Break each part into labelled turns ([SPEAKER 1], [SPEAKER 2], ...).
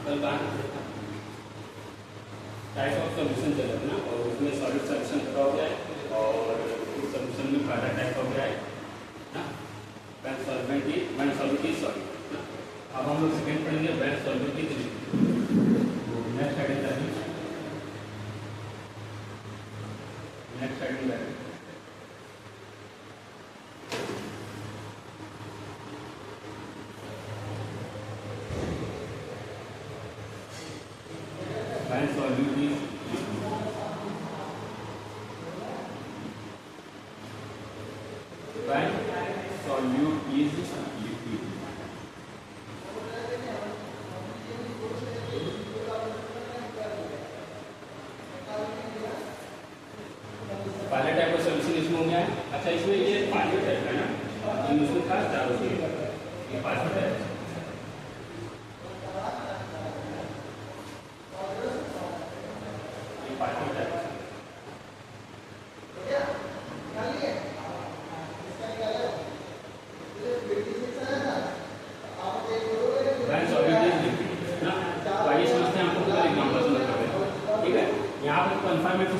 [SPEAKER 1] कल बात type of solution चल रहा है ना, और उसमें सॉलिड सोल्यूशन का हो गया है और उस सोल्यूशन में पहला टाइप हो गया है ना, व्हेन सॉल्वेंट इज सॉलिड। अब हम लोग सेकेंड पढ़ेंगे when solvent is liquid. Next heading when solute is when solute is liquid। पहले टाइप का सोल्यूशन इसमें हो गया है। अच्छा, इसमें ये पानी टाइप है ना, इसमें खास चार होती है, ये पानी टाइप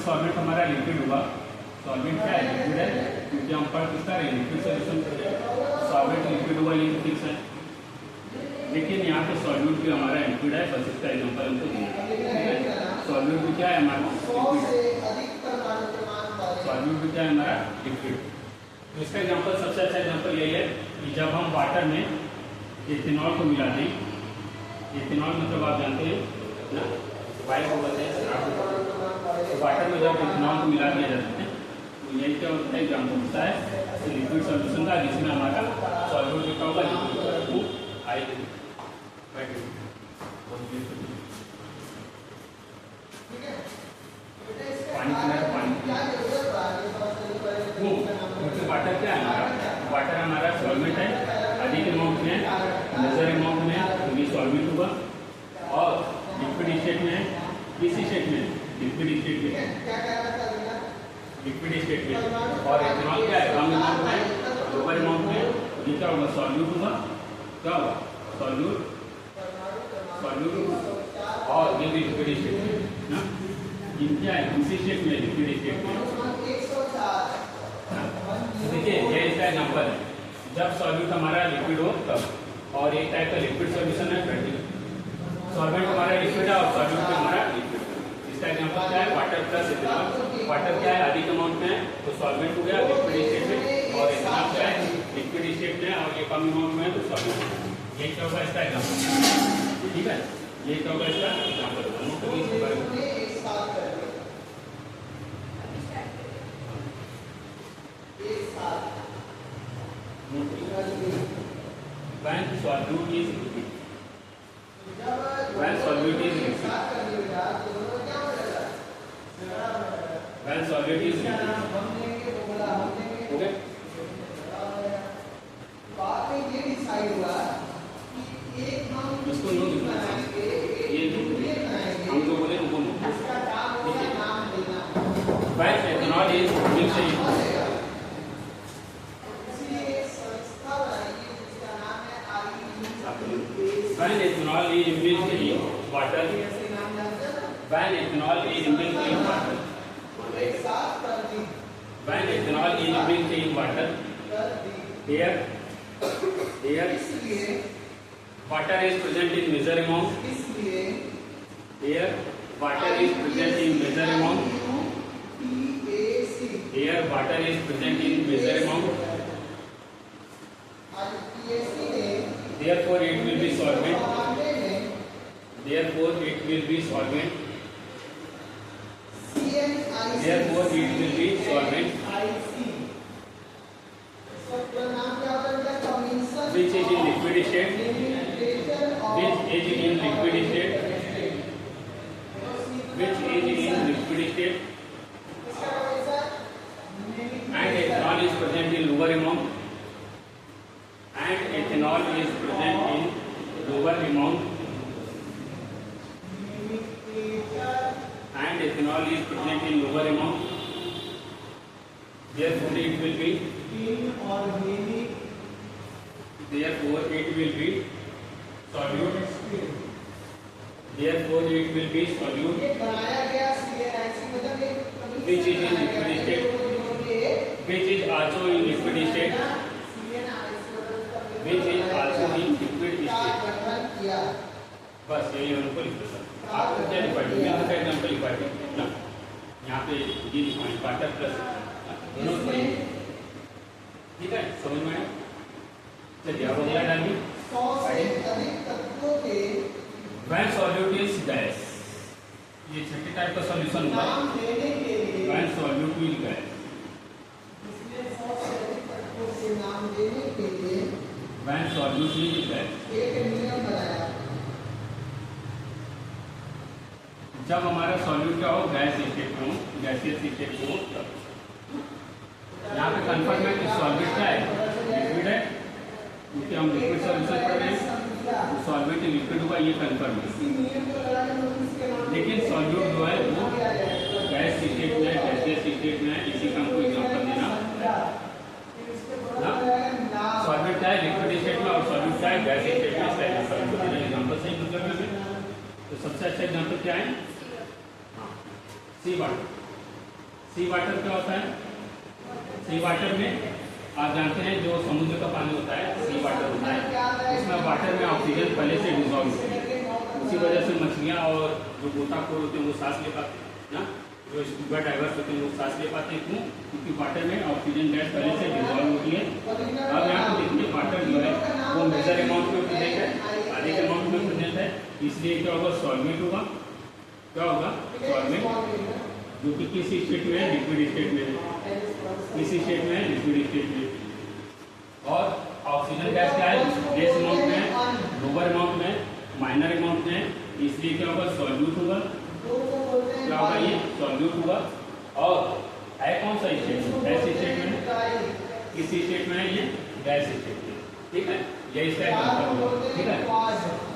[SPEAKER 1] सॉल्वेंट हमारा लिक्विड हुआ। सॉल्वेंट क्या है? लिक्विड है, क्योंकि हम पढ़ किसका रहे लिक्विड सोल्यूशन। सॉल्वेंट लिक्विड हुआ, ये फिक्स है। लेकिन यहाँ पे सॉल्यूट भी हमारा लिक्विड है, बस इसका एग्जांपल हमको देना, ठीक है। सॉल्यूट भी क्या है हमारा लिक्विड, सॉल्यूट भी क्या है हमारा लिक्विड। तो इसका एग्जांपल सबसे अच्छा एग्जांपल यही है कि जब हम वाटर में इथेनॉल को मिला दें, इथेनॉल मतलब आप जानते हैं ना, वायु को बोलते हैं। तो वाटर में जब इथेनॉल को मिला दिया जाता है तो यही क्या होता है, एग्जाम्पल होता है लिक्विड सोल्यूशन का, जिसमें हमारा सॉल्यूट लिखा होगा लिक्विड आई पानी वाटर क्या है हमारा, वाटर हमारा सॉल्वेंट है, अधिक अमाउंट में मेजर अमाउंट में तो ये सॉल्वेंट होगा, और लिक्विड स्टेट में किसी स्टेट में लिक्विड स्टेट में, लिक्विड स्टेट में, और इथेनॉल क्या है कम अमाउंट में लोअर अमाउंट में, ये क्या होगा सॉल्यूट होगा, क्या होगा सॉल्यूट, सॉल्यूट, और ये भी लिक्विड स्टेट में ना, ये क्या है दूसरी स्टेट में लिक्विड स्टेट में। देखिए ये इसका एग्जांपल है, जब सॉल्यूट हमारा लिक्विड हो तब, और एक टाइप का लिक्विड सॉल्यूशन है सॉल्वेंट हमारा लिक्विड है और सॉल्यूट हमारा लिक्विड। इसका एग्जांपल क्या है, वाटर प्लस इथेनॉल। वाटर क्या है अधिक अमाउंट में तो सॉल्वेंट हो गया लिक्विड स्टेट में, और इथेनॉल क्या है लिक्विड स्टेट में और ये कम अमाउंट में तो सॉल्वेंट। ये क्या होगा इसका एग्जांपल, ठीक है। ये क्या होगा इसका example. When solute is liquid, when solute is liquid, when solute is liquid, okay. बाद में ये डिसाइड हुआ कि एक हम इसको नो लिखना है, ये हम जो बोले वो नो, इसका नाम देना। when ethanol is mixed when ethanol is mixed in water, when ethanol is mixed in water, when ethanol is mixed in water, here water is present in measure amount, here water is present in measure amount, here water is present in measure amount, therefore it will be solvent, therefore it will be solvent, therefore it will be solvent, which is in liquid state, which is in liquid state, which is in liquid state, and ethanol is present in lower amount, and ethanol is present in lower amount, and ethanol is present in lower amount, therefore it will be solute, Therefore, it will be solute which is in liquid state, which is also in liquid state, which is also in liquid state. बस यही हमको लिख दो sir. आपको क्या लिखा है? मैं तो एग्जाम्पल लिखा है ना, यहाँ पे ये लिखा है वाटर प्लस दोनों पढ़ेंगे, ठीक है? समझ में आया? चलिए अब अगला डालिए। When solute is gas, ये छठे टाइप का सॉल्यूशन हुआ है। When solute is gas, when solute is gas, जब हमारा सॉल्यूट क्या हो, गैस स्टेट में हो, गैसियस स्टेट में हो, तब यहाँ पे कंफर्म है कि सॉल्वेंट क्या है, लिक्विड है, क्योंकि हम लिक्विड सॉल्यूशन पढ़ रहे हैं, तो सॉल्वेंट लिक्विड होगा, ये कंफर्म है। लेकिन सॉल्यूट जो है वो गैस स्टेट में है, गैसियस स्टेट में है, इसी का हमको एग्जांपल देना ना। सॉल्वेंट क्या है, लिक्विड स्टेट में, और सॉल्यूट क्या है, गैस स्टेट में। इसका एग्जांपल सही मतलब में, तो सबसे अच्छा एग्जांपल क्या है, सी वाटर। सी वाटर क्या होता है? सी वाटर में आप जानते हैं जो समुद्र का पानी होता है, सी वाटर होता है, उसमें वाटर में ऑक्सीजन पहले से डिजॉल्व होती है, उसी वजह से मछलियाँ और जो गोताखोर होते हैं वो सांस ले पाते हैं ना, जो स्कूबा डाइवर्स होते हैं वो सांस ले पाते हैं। क्यों? क्योंकि वाटर में ऑक्सीजन गैस पहले से डिजॉल्व होती है। अब यहाँ पे देखिए वाटर जो है वो मेजर अमाउंट में प्रेजेंट है, आधे के अमाउंट में प्रेजेंट है, इसलिए क्या होगा, सॉल्वेंट होगा। क्या होगा? सॉल्वेंट, जो कि किस स्टेट में है, लिक्विड स्टेट में है, किस स्टेट में है, लिक्विड स्टेट में। और ऑक्सीजन गैस क्या है, लेस अमाउंट में है, लोअर अमाउंट में, माइनर अमाउंट में, इसलिए क्या होगा, सॉल्यूट होगा। क्या होगा, ये सॉल्यूट होगा। और है कौन सा स्टेट, गैस स्टेट में, किस स्टेट में है, ये गैस स्टेट में, ठीक है? ये इसका एग्जांपल होगा, ठीक है?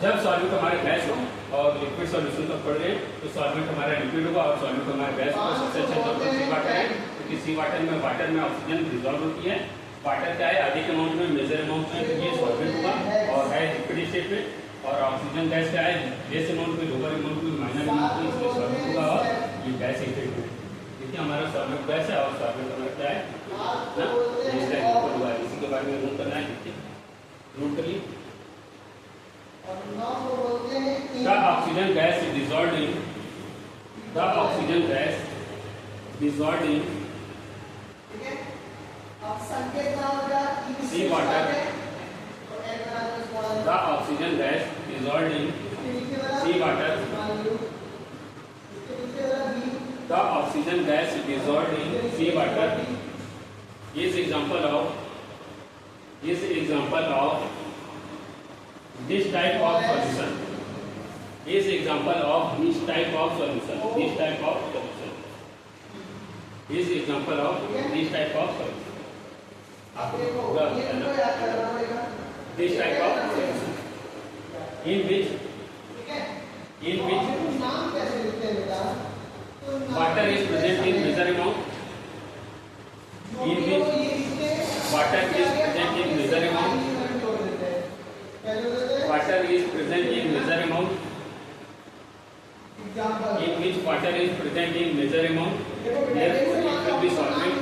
[SPEAKER 1] जब सॉल्यूट हमारे गैस हो और लिक्विड सॉल्यूशन तक पढ़ रहे हैं, तो सॉल्वेंट हमारा लिक्विड होगा और सॉल्यूट हमारा गैस होगा। सबसे अच्छा एग्जांपल सी वाटर है, क्योंकि सी वाटर में ऑक्सीजन डिजॉल्व होती है। वाटर क्या है, अधिक अमाउंट में, मेजर अमाउंट में, तो ये सॉल्वेंट होगा और है लिक्विड स्टेट में। और ऑक्सीजन गैस क्या है, लेस अमाउंट में, लोअर अमाउंट में, माइनर अमाउंट में, इसलिए सॉल्वेंट होगा और ये गैस स्टेट में। देखिए हमारा सॉल्वेंट गैस है और सॉल्वेंट हमारा क्या है ना, इसका एग्जांपल हुआ है। इसी के बारे में नोट करना है, देखिए नोट करिए। The oxygen gas is dissolved in, the oxygen gas dissolved in sea water, the oxygen gas dissolved in sea water, the oxygen gas dissolved in sea water is example of this type of solution, is example of this type of solution, this type of solution, is example of this type of solution. This type of solution in which water is present in measure amount, in which water is present in measure amount, water is present in measure amount, in which water is present in measure amount, therefore it will be solvent,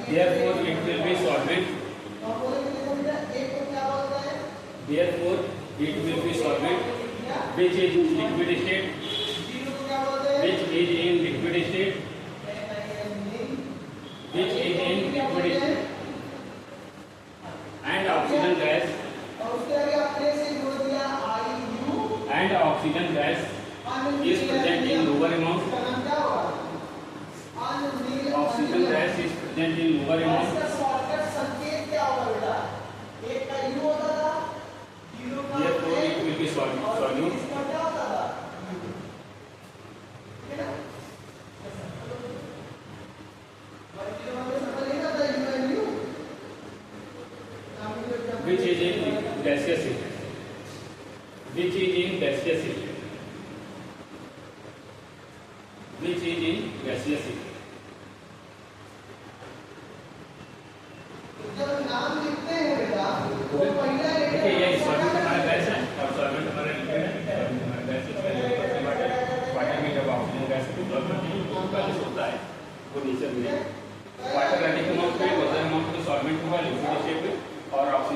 [SPEAKER 1] therefore it will be solvent, therefore it will be solvent, which is in liquid state, which is in liquid state, which is in liquid state, and oxygen gas, and oxygen gas is present in lower amount, oxygen gas is present in lower amount, therefore it will be solute, which is in gaseous state, which is in gaseous state, which is in gaseous state. देखिए ये solvent हमारा gas है और solvent हमारा liquid है।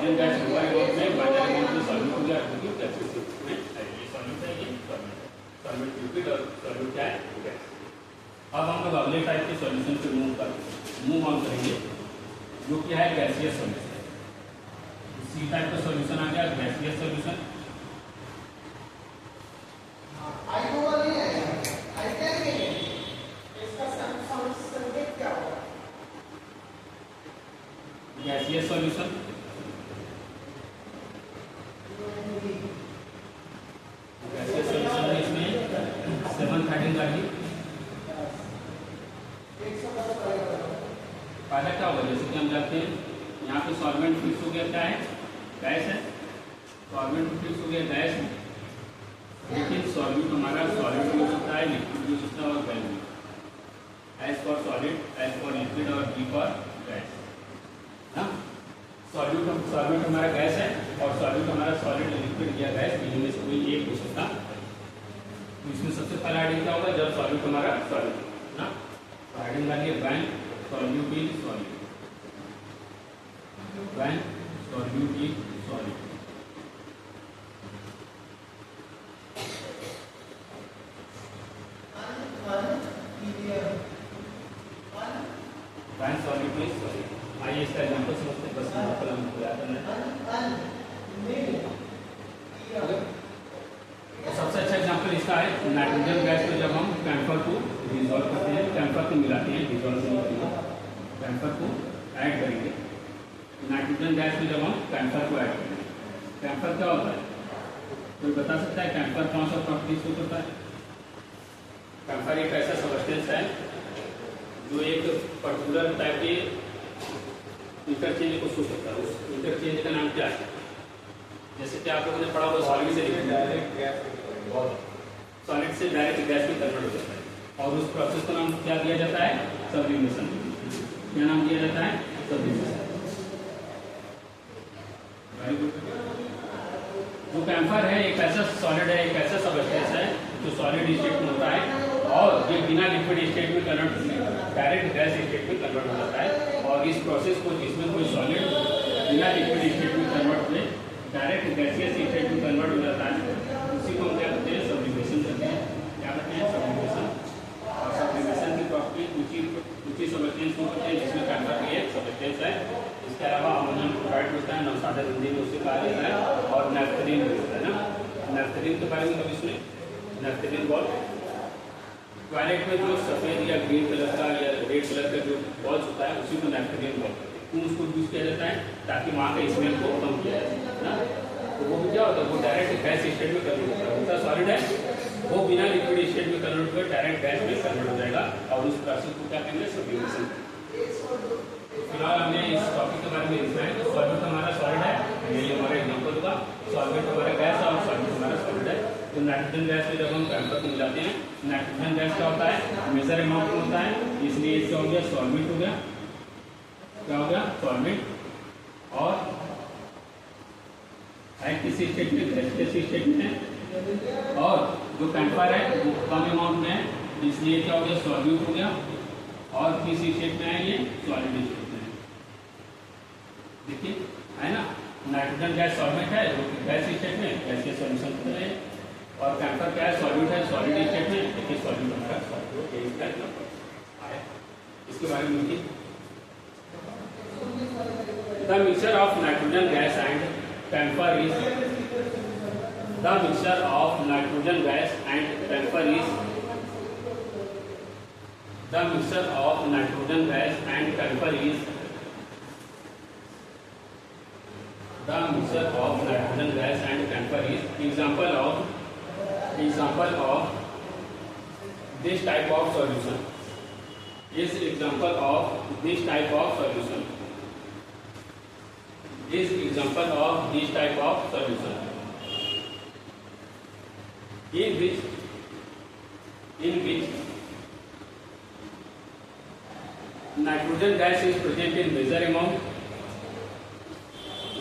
[SPEAKER 1] Oxygen gas lower amount में minor amount में solute हो गया, क्योंकि गैसेस में ये सॉल्यूट है, ये सॉल्यूट लिक्विड और सॉल्यूट क्या है गैस। अब हम लोग अगले टाइप के सॉल्यूशन पे मूव ऑन करेंगे, जो कि है गैसियस सॉल्यूशन। सी टाइप का सॉल्यूशन आ गया गैसियस सॉल्यूशन। गैसियस सॉल्यूशन में इसमें 713 का ही फायदा क्या होगा, जैसे कि हम जानते हैं यहाँ पे सॉल्वेंट फिक्स हो गया, क्या है गैस है, सॉल्वेंट फिक्स हो गया गैस है, लेकिन सॉल्यूट हमारा सॉलिड भी हो सकता है, लिक्विड भी हो सकता है और गैस भी। S for solid, S for liquid और जी फॉर गैस। सॉल्यूट हमारा गैस है और सॉल्यूट हमारा सॉलिड लिक्विड या गैस, इनमें से कोई एक हो सकता। तो इसमें सबसे पहला आइडिया क्या होगा, जब सॉल्यूट हमारा सॉलिड ना, आइडिया डालिए when solute is solid, when solute is solid. When solute is solid. आइए इसका एग्जांपल समझते हैं, बस एग्जांपल हमको याद करना है। तो सबसे अच्छा एग्जांपल इसका है नाइट्रोजन गैस को जब हम कैम्फर को डिजोल्व करते हैं, कैम्फर को मिलाते हैं, डिजोल्व करने के लिए कैम्फर को ऐड करेंगे। नाइट्रोजन गैस में जब हम कैम्फर को ऐड करेंगे, कैम्फर क्या होता है, कोई बता सकता है कैम्फर कौन सा प्रॉपर्टीज को करता है? कैम्फर एक ऐसा सब्सटेंस है जो एक पर्टिकुलर टाइप के इंटरचेंज को शो करता है। उस इंटरचेंज का नाम क्या है? जैसे कि आप लोगों ने पढ़ा हुआ सॉलिड से डायरेक्ट गैस, सॉलिड से डायरेक्ट गैस में कन्वर्ट हो जाता है, और उस प्रोसेस का नाम क्या दिया जाता है? सब्लिमेशन। क्या नाम दिया जाता है? सब्लिमेशन। Very good. जो कैम्फर है एक ऐसा सॉलिड है, एक ऐसा सब्सटेंस है जो सॉलिड स्टेट में होता है और ये बिना लिक्विड स्टेट में कन्वर्ट, डायरेक्ट गैस स्टेट में कन्वर्ट हो जाता है। और इस प्रोसेस को, जिसमें कोई सॉलिड बिना लिक्विड स्टेट में कन्वर्ट हुए डायरेक्ट गैसियस स्टेट में कन्वर्ट हो जाता है, उसी को हम क्या कहते हैं? सब्लिमेशन कहते हैं। क्या कहते हैं? सब्लिमेशन। और सब्लिमेशन की प्रॉपर्टी कुछ सब्सटेंस को होते हैं, जिसमें कैम्फर भी एक सब्सटेंस है। इसके अलावा अमोनियम क्लोराइड होता है, नवसादा हिंदी में उससे कहा जाता है, और नैफ्थलीन भी होता है ना। नैफ्थलीन के बारे में कभी सुने? नैफ्थलीन बॉल टॉयलेट में जो सफ़ेद या ग्रीन कलर का या रेड कलर का जो बॉल्स होता है, उसी को नैफ्थलीन बॉल उसको यूज किया जाता है ताकि वहाँ का स्मेल को कम किया जाए ना। तो वो भी क्या होता है, वो डायरेक्ट गैस स्टेट में कन्वर्ट होता है। उसका सॉलिड है वो बिना लिक्विड स्टेट में कन्वर्ट हुए डायरेक्ट गैस में कन्वर्ट हो जाएगा, और उस प्रोसेस को क्या कहेंगे? सब्लिमेशन। फिलहाल हमने इस टॉपिक के बारे में लिखा है। सॉल्वेंट हमारा सॉलिड है, यही हमारा एग्जाम्पल होगा। सॉल्वेंट हमारा गैस है और सॉल्वेंट हमारा सॉलिड है। तो नाइट्रोजन गैस में जब हम कैम्फर को मिलाते हैं, नाइट्रोजन गैस क्या होता है? मेजर अमाउंट में होता है, इसलिए क्या हो गया? सॉल्वेंट हो गया। क्या हो गया? सॉल्वेंट। और किस स्टेट में? गैसियस स्टेट में है। और जो कैम्फर है वो कम अमाउंट में है, इसलिए क्या हो गया? सॉल्यूट हो गया। और किस स्टेट में है? ये सॉलिड स्टेट में है। देखिए है ना, नाइट्रोजन गैस सॉल्वेंट है जो गैस स्टेट में, गैसियस सॉल्यूशन कर रहे हैं। और कैम्फर क्या है? सॉल्यूट है, सॉलिड स्टेट में। देखिए सॉल्यूट हमारा सॉल्यूट इसका एग्जांपल आया। इसके बारे में देखिए, the mixture of nitrogen gas and camphor is the mixture of nitrogen gas and camphor is the mixture of nitrogen gas and camphor is the mixture of nitrogen gas and camphor is example of this type of solution is example of this type of solution is example of this type of solution in which nitrogen gas is present in major amount.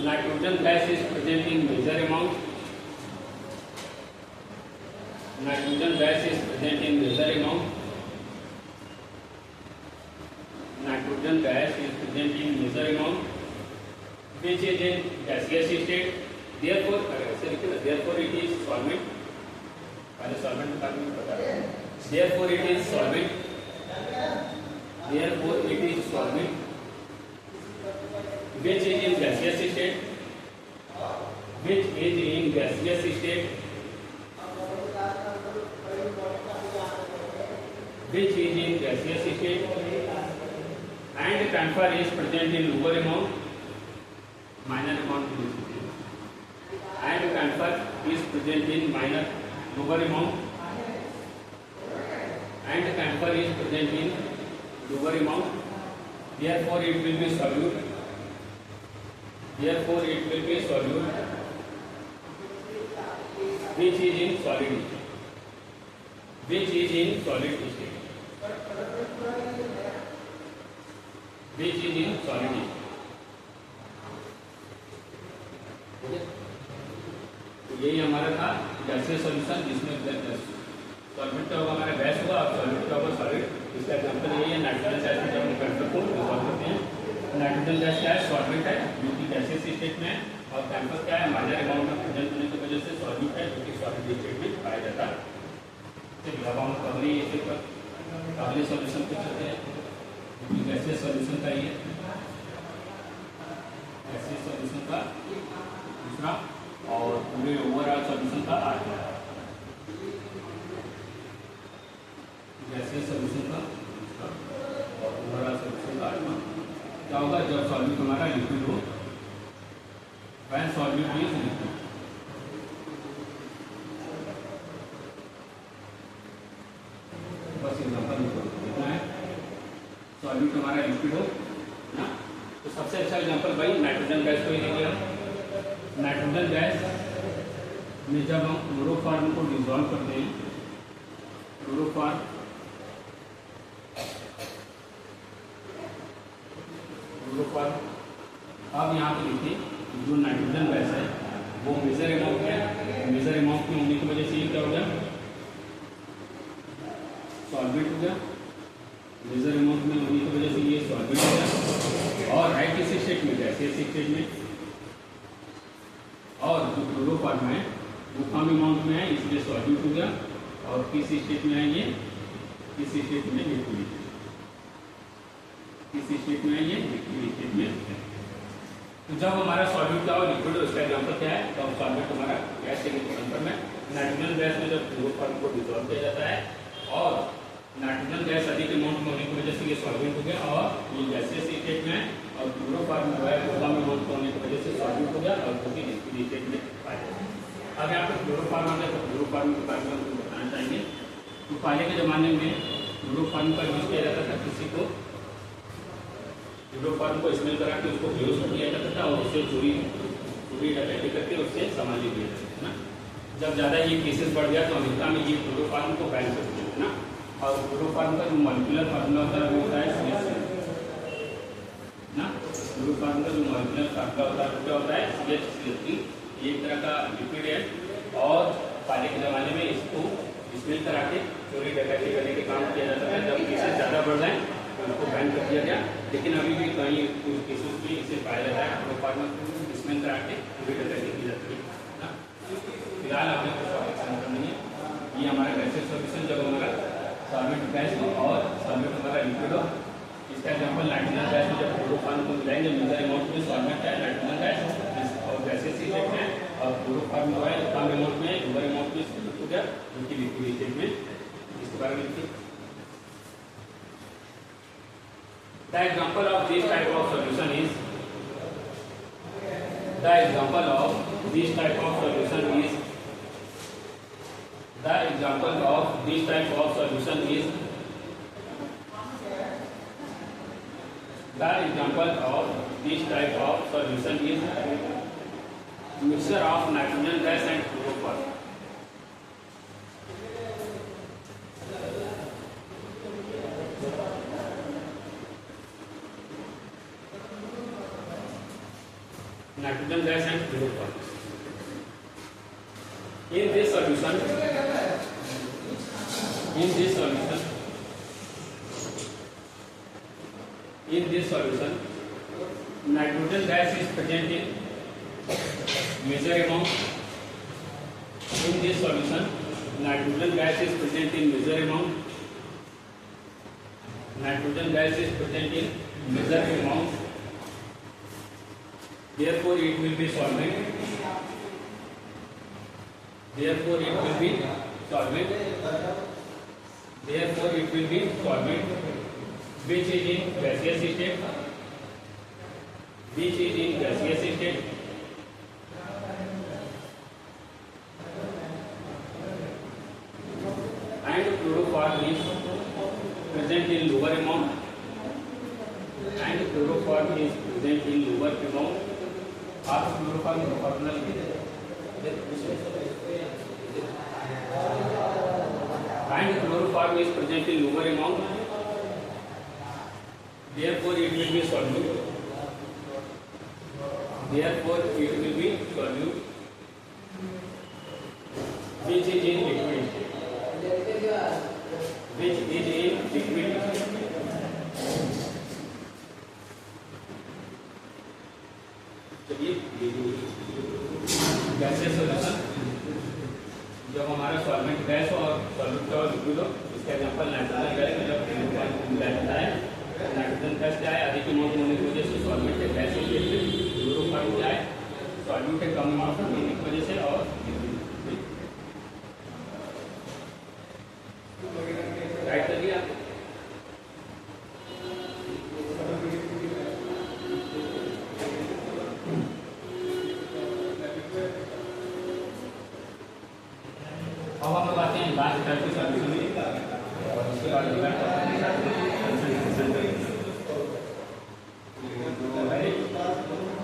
[SPEAKER 1] Nitrogen gas is present in major amount. Nitrogen gas is present in major amount. Nitrogen gas is present in major amount. which is in gaseous state, therefore therefore it is solvent. पहले solvent का भी पता है, therefore it is solvent, therefore it is solvent which is in gaseous state, which is in gaseous state, which is in gaseous state, and camphor is present in lower amount, minor amount, and camphor is present in minor lower amount, and camphor is present in lower amount, therefore it will be solute, therefore it will be solute which is in solid state, which is in solid state, which is in solid state. तो यही हमारा था gaseous solution, जिसमें solvent का होगा हमारा gas होगा और सॉल्वेंट का होगा सॉलिड। इसका एग्जांपल यही है नाइट्रोजन गैस में जब हम कैंसर को डिसॉल्व करते हैं। नाइट्रोजन गैस क्या है? सॉल्वेंट है जो कि गैसियस स्टेट में है, और कैंसर क्या है? माइनर अमाउंट में प्रेजेंट होने की वजह से सॉल्वेंट है जो कि सॉलिड स्टेट में पाया जाता है। चलिए अब हम अगले सॉल्यूशन पे चलते हैं, गैसियस सॉल्यूशन का ये गैसियस सॉल्यूशन का दूसरा और पूरे ओवरऑल सॉल्यूशन का आठवां। गैसियस सॉल्यूशन का दूसरा और ओवरऑल सॉल्यूशन का आठवां। क्या होगा जब सॉल्यूट हमारा लिक्विड हो? व्हेन सॉल्यूट इज लिक्विड, बस एग्जांपल कितना है? सॉल्यूट हमारा लिक्विड हो ना, तो सबसे अच्छा एग्जांपल भाई नाइट्रोजन गैस को ही लेंगे हम। नाइट्रोजन गैस में जब हम क्लोरोफॉर्म को डिसॉल्व करते हैं, क्लोरोफॉर्म अब यहाँ पे देखिए जो नाइट्रोजन गैस है वो मेजर अमाउंट है, मेजर अमाउंट में होने की वजह से ये क्या हो गया? सॉल्वेंट हो गया। मेजर अमाउंट में होने की वजह से ये सॉल्वेंट हो गया, और है किस स्टेट में? गैसियस स्टेट में। और जो क्लोरोफॉर्म है वो कम अमाउंट में है इसलिए सॉल्वेंट हो गया, और किस स्टेट में है ये? किस स्टेट में? लिक्विड। किस स्टेट में है ये? लिक्विड स्टेट में है। तो जब हमारा सॉल्वेंट का और लिक्विड, उसका एग्जांपल क्या है? तो सॉल्वेंट हमारा गैस के कंफर्म है। नाइट्रोजन गैस में जब क्लोरोफॉर्म को डिसॉल्व किया जाता है और नाइट्रोजन गैस अधिक अमाउंट में होने की वजह से ये सॉल्वेंट हो गया, और ये गैसियस स्टेट में है, और क्लोरोफॉर्म जो है वो कम अमाउंट में होने की वजह से सॉल्वेंट हो गया और वो भी लिक्विड स्टेट में पाया जाता है। अब यहाँ पर क्लोरोफॉर्म आ गया, तो क्लोरोफॉर्म के बारे में हम बताना चाहेंगे। तो पहले के ज़माने में क्लोरोफॉर्म का यूज किया जाता था, किसी को क्लोरोफॉर्म को स्मेल करा के उसको बेहोश किया जाता था और उससे चोरी डकैती करके उससे सामान ले लिया जाता था ना। जब ज़्यादा ये केसेस बढ़ गया तो अमेरिका में ये क्लोरोफॉर्म को बैन कर दिया ना, और क्लोरोफॉर्म का जो मॉलिक्यूलर फार्मूला होता है वो होता है CH3 ना। क्लोरोफॉर्म का जो मॉलिक्यूलर फार्मूला होता है वो क्या होता है? CH3। एक तरह का लिक्विड है, और पहले के ज़माने में इसको स्मेल करा के चोरी डकैती करने के काम किया जाता है। जब केसेस ज़्यादा बढ़ जाए तो उसको बैन कर दिया गया, लेकिन अभी भी कहीं कुछ केसेस में इसे पाया जाता है। क्लोरोफॉर्म को स्मेल करा के चोरी डकैती की जाती है ना। फिलहाल आपने कुछ टॉपिक समझ नहीं है। ये हमारा गैसियस सॉल्यूशन जब हमारा सॉल्वेंट गैस हो और सॉल्वेंट हमारा लिक्विड हो। इसका एग्जांपल नाइट्रोजन गैस में जब क्लोरोफॉर्म को मिलाएंगे, मेजर अमाउंट में सॉल्वेंट है नाइट्रोजन गैस और गैसियस स्टेट में, और क्लोरोफॉर्म जो है कम अमाउंट में, लोअर अमाउंट में सॉल्वेंट हो गया जो कि लिक्विड स्टेट में। इसके बारे में लिखिए। The example of this type of solution is, the example of this type of solution is, the example of this type of solution is, the example of this type of solution is mixture of nitrogen gas and chloroform. Nitrogen gas and chloroform. In this solution, nitrogen gas is present in major amount in this solution. Nitrogen gas is present in major amount. Nitrogen gas is present in major amount. Therefore, it will be solvent. Therefore, it will be solvent. Therefore, it will be solvent, which is in gaseous state. Which is in gaseous state. And chloroform is present in lower amount. And chloroform is present in lower amount. आप chloroform का formula लिखिए. And chloroform is present in lower amount. Therefore, it will be solute. Therefore, it will be solute, which is in liquid. Which is in liquid. Gases solution. जब हमारा solvent gas और solute और liquid हो, इसका example nitrogen gas में जब मिलाता है, नाइट्रोजन गैस क्या है, अधिक अमाउंट होने की वजह से सॉल्वेंट है, गैस है, क्लोरोफॉर्म क्या है, सॉल्यूट है, कम अमाउंट होने की वजह से, और राइट कर दिया. अब हम लोग आते हैं लास्ट टाइप के सॉल्यूशन में, और उसके बाद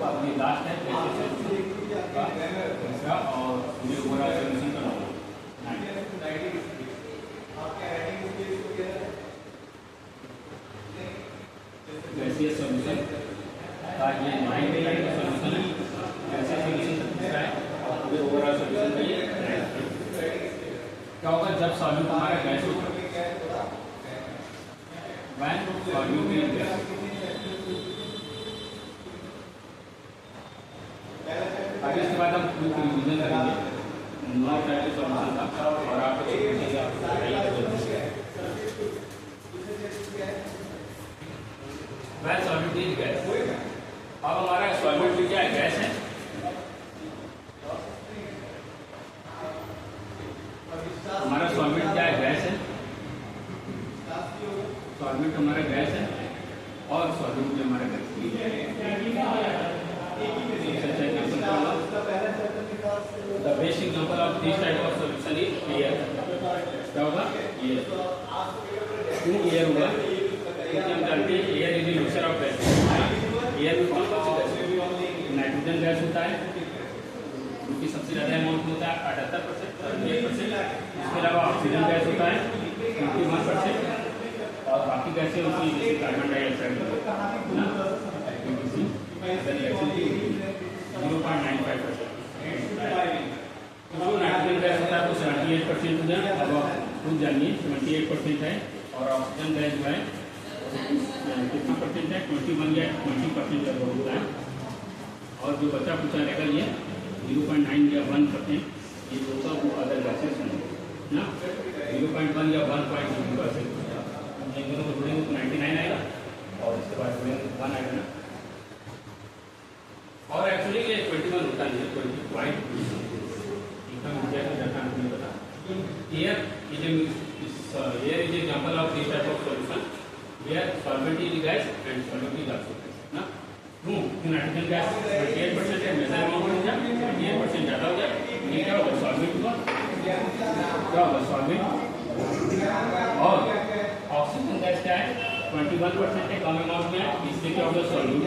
[SPEAKER 1] अपनी लास्ट है दूसरा, और मुझे ओवरऑल सॉल्यूशन करना होगा. गैसीय सॉल्यूशन का ये 9 टाइप का सॉल्यूशन है. गैसीय सॉल्यूशन दूसरा है, और मुझे ओवरऑल सॉल्यूशन का ये क्या होगा जब सॉल्यूट हमारा गैस होगा. When solute is gas. आगे इसके बाद हम रिवीजन करेंगे 9 टाइप के सॉल्यूशन का, और आप व्हेन सॉल्यूट इज गैस. अब हमारा सॉल्यूट भी क्या है, गैस है. हमारा सॉल्वेंट क्या है, गैस है. सॉल्वेंट हमारा गैस है, और सॉल्यूट भी हमारा गैस है. The best example of this type of solution is air. क्या होगा, एयर. क्यों एयर हुआ, क्योंकि हम जानते हैं air is a mixture of gas. Air में कौन कौन सी गैस, नाइट्रोजन गैस होता है, क्योंकि सबसे ज़्यादा अमाउंट होता है 78%, 38%. इसके अलावा ऑक्सीजन गैस होता है 21%, और बाकी गैसें होती हैं जैसे कार्बन डाइऑक्साइड है ना, 0.95%. जो नाइट्रोजन गैस होता है वो 78% हो जाए. अब आप खुद जानिए 78% है, और ऑक्सीजन गैस जो है 50% है, 21 या 20% लगभग होता है. और जो बचा पूछा रहेगा ये 0.9 या 1%, ये होगा वो अदर गैसेस हैं ना. 0.1 या 1.2%, ये दोनों को जोड़ेंगे तो 99 आएगा, और इसके बाद जोड़ेंगे 1 आएगा ना. और एक्चुअली ये 21 होता नहीं है, 20.2 एकदम एग्जैक्ट डाटा नहीं पता. Air is example of this type of solution where solvent is gas and solute is also gas ना. नाइट्रोजन गैस 28% है, मेजर अमाउंट हो जाए 28% ज़्यादा हो जाए, ये क्या होगा, सॉल्वेंट होगा. क्या होगा, सॉल्वेंट. और ऑक्सीजन गैस क्या है, 21% है, कम अमाउंट में है, इससे क्या होगा, सॉल्यूट.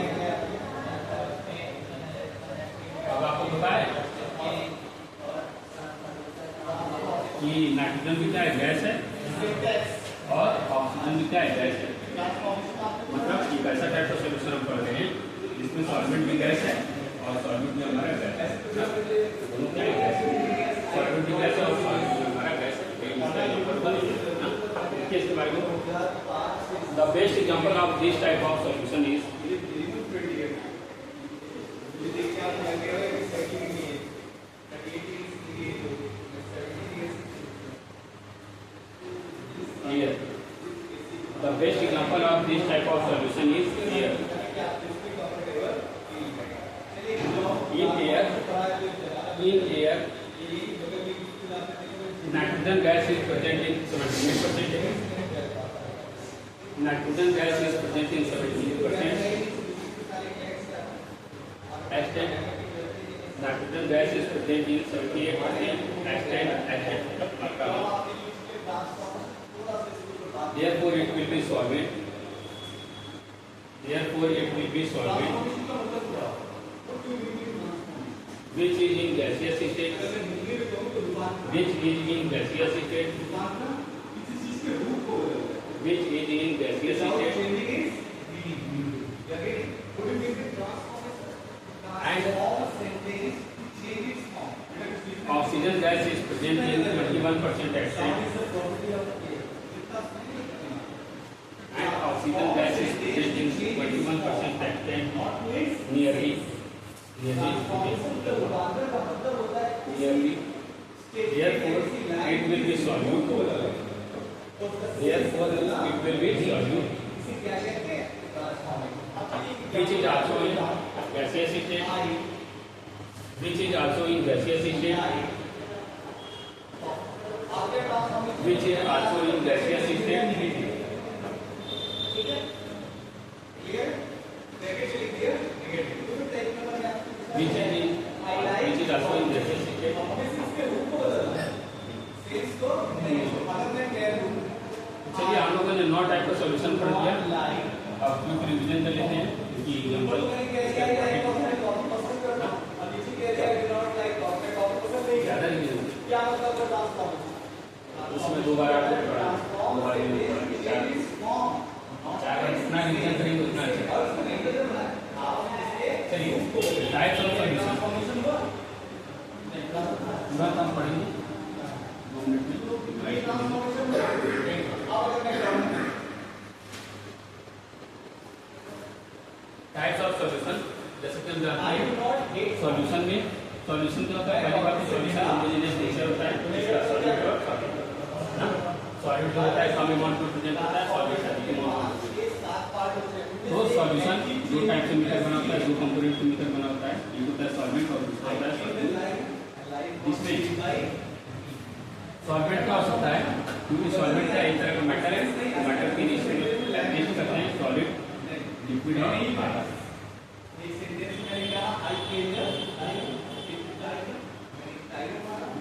[SPEAKER 1] अब आपको पता है कि नाइट्रोजन भी क्या है, गैस है, और ऑक्सीजन भी क्या है, गैस है. मतलब एक ऐसा टाइप का सोल्यूशन हम कर रहे हैं जिसमें सॉल्वेंट भी गैस है, और सॉल्यूट भी हमारा गैस है. दोनों क्या है, गैस. सॉल्वेंट भी गैस है, और सॉल्यूट भी हमारा गैस है. इसके बारे में the best example of this type of solution is Here, the best example of this type of solution is here. In air, nitrogen gas is present in 78%. Nitrogen gas is present in 78%. H10. Nitrogen gas is present in 78%. H10. Therefore, it will be solvent. Which is in gaseous state. And oxygen gas is present in 21% extent. And oxygen gas is present in 21% extent nearly. Therefore, it will be solute. Which is also in gaseous state. Which is also in gaseous state. Which is also in gaseous state. चलिए हम लोगों ने 9 type का solution पढ़ लिया. अब quick revision कर लेते हैं कि एग्जांपल ज़्यादा नहीं इसमें 2 बार आपको पढ़ा 2 बार चार जितना रिवीजन करेंगे उतना अच्छा. चलिए टाइप्स ऑफ सॉल्यूशन तुरंत हम पढ़ेंगे 2 मिनट में. टाइप्स ऑफ सॉल्यूशन जैसे कि हम जानते हैं सॉल्यूशन में सॉल्यूशन क्या होता है. पहली बात तो सॉल्यूशन होमोजेनियस नेचर होता है. इसका सॉलिड और सॉलिड ना सॉलिड जो होता है कम अमाउंट में प्रेजेंट होता है. सॉलिड अधिक अमाउंट में. तो सॉल्यूशन दो टाइप से मिलकर बना होता है. 2 कंपोनेंट से मिलकर बना होता है. एक होता है सॉल्वेंट और दूसरा होता है सॉल्यूट. इसमें सॉल्वेंट क्या हो सकता है क्योंकि सॉल्वेंट का एक तरह का मेटल है. मेटल के नीचे एडजस्ट करते हैं सॉलिड लिक्विड और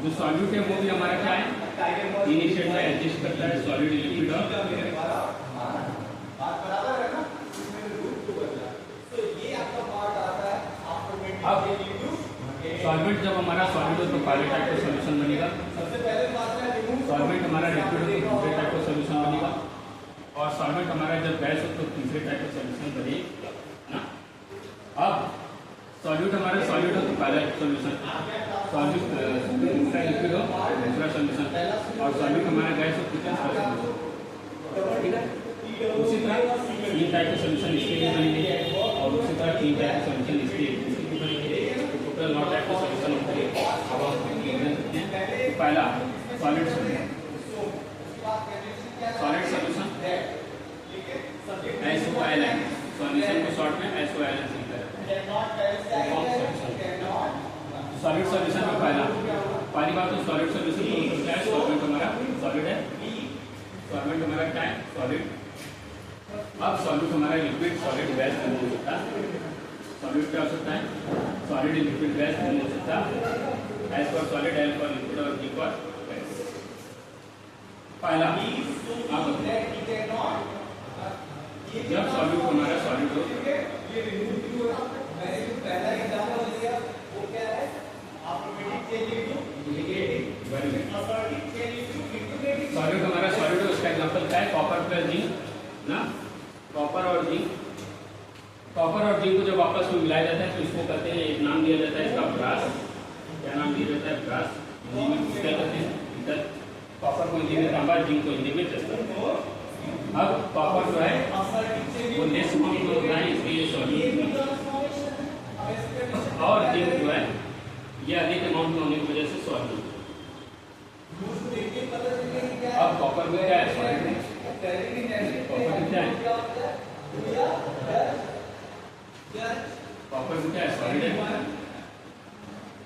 [SPEAKER 1] जो सॉल्यूट है वो भी हमारा क्या है तीन स्टेट में एडजस्ट करता है सॉलिड लिक्विड और अब सॉल्वेंट जब हमारा सॉलिड हो तो पहले टाइप का सॉल्यूशन बनेगा. सॉल्वेंट हमारा लिक्विड हो तो दूसरे टाइप का सॉल्यूशन बनेगा. और सॉल्वेंट हमारा जब गैस हो तो तीसरे टाइप का सॉल्यूशन बनेगा ना. अब सॉल्यूट हमारा सॉलिड हो तो पहला सॉल्यूशन सॉल्यूट दूसरा लिक्विड हो दूसरा सॉल्यूशन और सॉल्यूट हमारा गैस हो तो तीसरा सॉल्यूशन. ठीक है. उसी तरह 3 टाइप के सॉल्यूशन इसके लिए बनेंगे और उसी तरह 3 टाइप के सॉल्यूशन इसके लिए बनेंगे. टोटल 9 टाइप के सॉल्यूशन होते हैं. अब हम पहला सॉलिड सॉल्यूशन SOLN सॉल्यूशन को शॉर्ट में SOLN लिखते हैं. सॉलिड सॉल्यूशन में पहली बात तो सॉलिड सॉल्यूशन को क्या है सॉल्वेंट हमारा सॉलिड है. सॉल्वेंट हमारा क्या है सॉलिड. अब सॉल्यूट हमारा लिक्विड सॉलिड गैस नहीं हो सकता. सॉल्यूट क्या हो सकता है सॉलिड लिक्विड गैस नहीं हो सकता. S for solid L for liquid और G फॉर गैस. पहला जब सॉल्यूट हमारा सॉलिड हो सॉलिड हमारा सॉलिड हो उसका एग्जांपल क्या है कॉपर प्लस जिंक ना. कॉपर और जिंक को जब आपस में मिलाया जाता है तो इसको कहते हैं एक नाम दिया जाता है इसका ब्रास. क्या नाम दिया जाता है ब्रास. हिंदी में क्या कहते हैं कॉपर को हिंदी में तांबा जिंक को हिंदी में जस्ता. अब कॉपर जो है वो लेस अमाउंट में होता है इसलिए सॉल्यूट और जिंक जो है ये अधिक अमाउंट में होने की वजह से सॉल्व होता है। अब कॉपर में क्या है? सॉलिड है। कॉपर में क्या है? कॉपर में क्या है? सॉलिड है।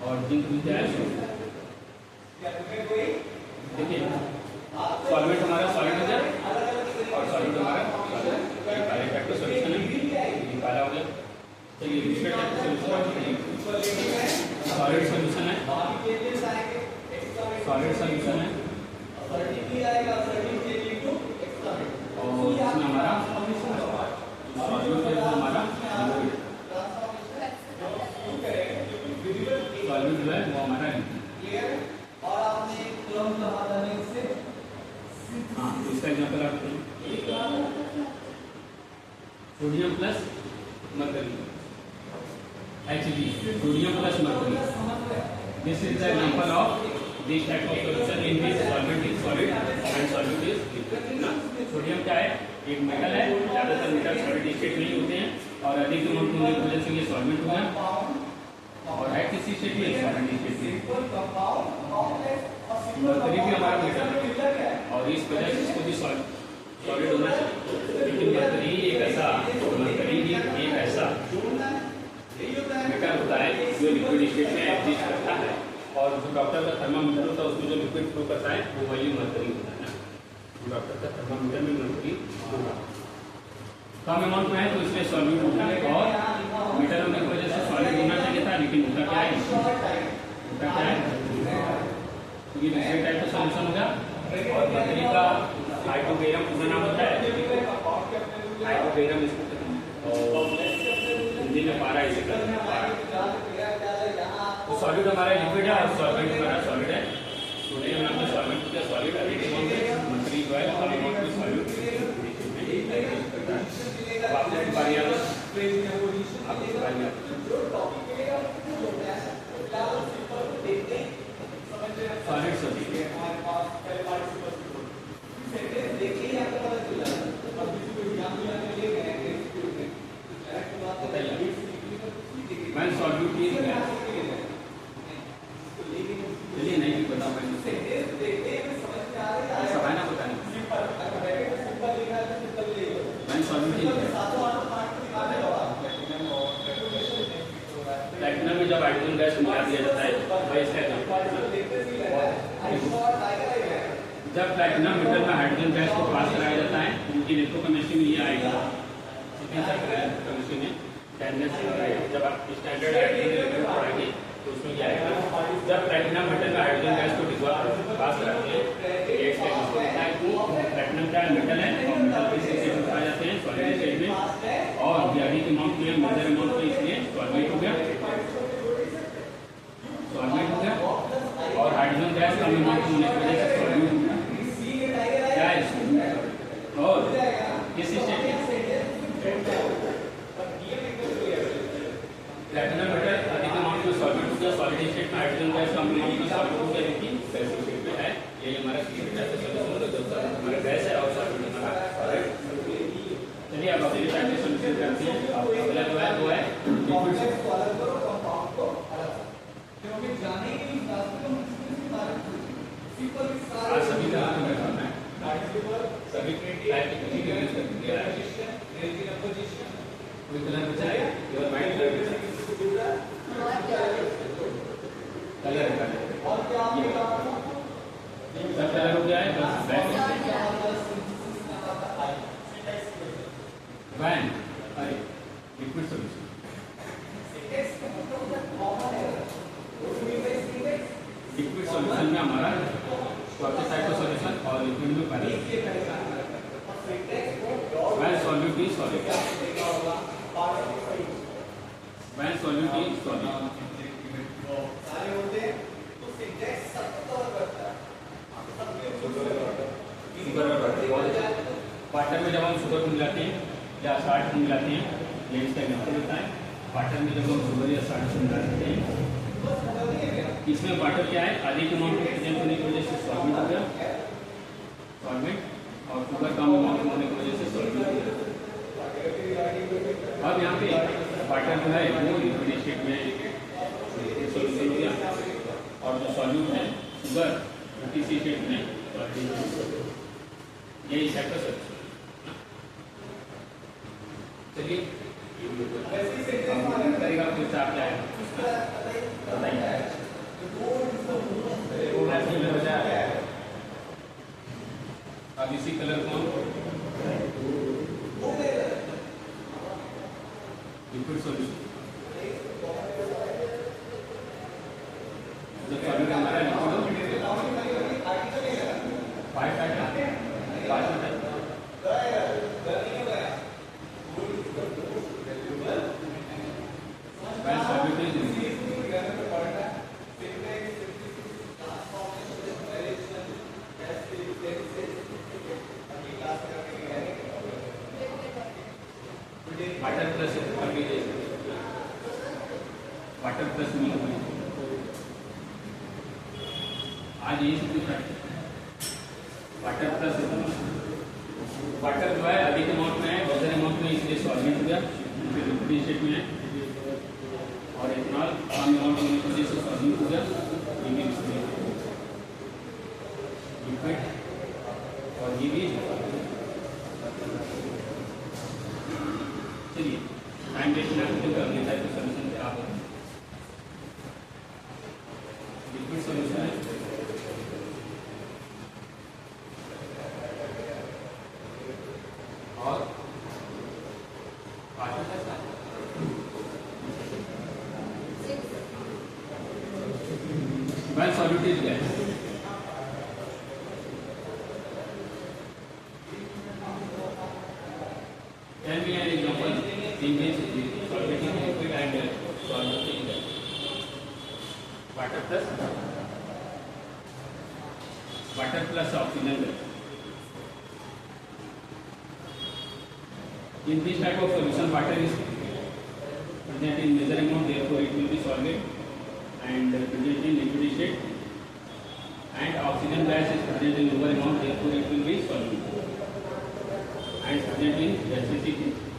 [SPEAKER 1] और जिंक में क्या है? देखिए सॉल्वेंट हमारा सॉलिड हो गया और सॉलिड हमारा काले टाइप का सॉल्यूशन है, ये काला हो गया। चलिए दूसरे टाइप का सॉल्यूशन सॉलिड सॉल्यूशन है, सॉलिड सॉल्यूशन है और इसमें हमारा सॉल्यूट है हमारा सॉल्यूट जो है वो हमारा इसका एग्जाम्पल आप sodium plus mercury HB sodium plus mercury this is the example of this type of solution in which solvent is solid and solute is liquid ना। सोडियम क्या है? एक मेटल है, ज्यादातर मेटल सॉलिड स्टेट में ही होते हैं और अधिक अमाउंट होने की वजह से ये सॉल्वेंट हो गया और है किसी स्टेट में सॉलिड स्टेट में। मरकरी भी हमारा मेटल है और इस वजह से इसको भी सॉलिड होना चाहिए, लेकिन मरकरी एक ऐसा मेटल होता है जो लिक्विड स्टेट में एग्जिस्ट करता है और जो डॉक्टर का थर्मामीटर होता है उसमें जो लिक्विड फ्लो करता है वो वही मरकरी होता है ना। डॉक्टर का थर्मामीटर में मरकरी होगा कम अमाउंट में है तो इसलिए सॉल्यूट होता है और मेटल होने की वजह से सॉलिड होना चाहिए था, लेकिन होता क्या है? ये दूसरे टाइप का सॉल्यूशन होगा और मरकरी का हाइड्रोबेरियम पूरा नाम होता है हाइड्रोबेरियम इसको और हिंदी में पारा इसे कहते हैं पारा। तो सॉलिड हमारा लिक्विड है और सॉल्वेंट हमारा सॉलिड है। सोडियम नाम का सॉल्वेंट होता है सॉलिड, अधिक अमाउंट में मरकरी जो है कम अमाउंट में सॉल्यूट करता है। अब आपको बारी आ सॉलिड सॉल्यूशन मैं सॉल्यूट की चलिए नहीं भी बता मैं सब है ना बताने मैं सॉल्यूट की प्लैटिनम में जब हाइड्रोजन गैस मिला दिया जाता है वही इसका जब प्लैटिनम मेटल में हाइड्रोजन गैस को पास कराया जाता है उनकी इलेक्ट्रोकेमिस्ट्री में ये आएगा केमिस्ट्री में जब आप स्टैंडर्ड हाइड्रोजन पढ़ाएंगे तो उसमें क्या आएगा? जब प्लैटिनम मेटल में हाइड्रोजन गैस को पास कराते हैं प्लैटिनम क्या मेटल है और मेटल किस स्टेट में पाए जाते हैं? सॉलिड स्टेट में और ये अधिक अमाउंट में मेजर अमाउंट में इसलिए सॉल्वेंट हो गया और हाइड्रोजन गैस कम अमाउंट होने की वजह से सॉल्यूट क्या है और किस स्टेट में? प्लैटिनम मेटल अधिक अमाउंट में सॉल्वेंट हो गया, सॉलिड स्टेट में हाइड्रोजन गैस कम अमाउंट में सॉल्वेंट हो गया, लेकिन गैस स्टेट में है। ये हमारा सॉल्यूशन हमारा गैस है और सॉल्वेंट हमारा सॉलिड। चलिए अब अगले टाइप के सॉल्यूशन करते हैं। अगला जो है वो है लिक्विड सभी तरह का करना है सभी टाइप की किसी का यूज करके दिया है कोई कलर बचा है और वाइट कलर बचा है कलर और क्या सब कलर हो गया है बस बैक वैन अरे लिक्विड सॉल्यूशन लिक्विड सॉल्यूशन में हमारा चौथे टाइप का सॉल्यूशन और लिक्विड में पहले when solute is solid when solute is solid water में जब हम शुगर मिलाते हैं या साल्ट मिलाते हैं ये इसका एग्जाम्पल होता है। वाटर में जब हम शुगर या साल्ट मिलाते हैं इसमें वाटर क्या है? अधिक अमाउंट में प्रेजेंट होने की वजह से सॉल्वेंट हो गया सॉल्वेंट और शुगर कम अमाउंट होने की वजह से सॉल्वेंट हो गया। अब यहाँ पे वाटर जो है वो लिक्विड स्टेट में शुगर OTC स्टेट में यही सेक्टर। चलिए करेगा कुछ आप क्या है बताइए। अब इसी कलर को लिक्विड सॉल्यूशन जब सॉल्यूट हमारा liquid water plus water plus में आज यही सब पूछा है। वाटर प्लस वाटर जो है अधिक अमाउंट में है, मेजर अमाउंट में, इसलिए सॉल्वेंट हो गया, फिर लिक्विड स्टेट में है। और इथेनॉल कम अमाउंट होने की वजह से सॉल्वेंट हो गया, ये भी लिक्विड और ये भी। चलिए टाइम वेस्ट ना कर लेता है तो सोल्यूशन क्या होगा। लिक्विड सोल्यूशन है और well soluted gas. Tell me an example in which solvating liquid and solvating gas. Water plus oxygen gas. In this type of solution, water is present in major amount, therefore it will be solvent and present in liquid state, and oxygen gas is present in lower amount, therefore it will be solvent and present in gaseous state.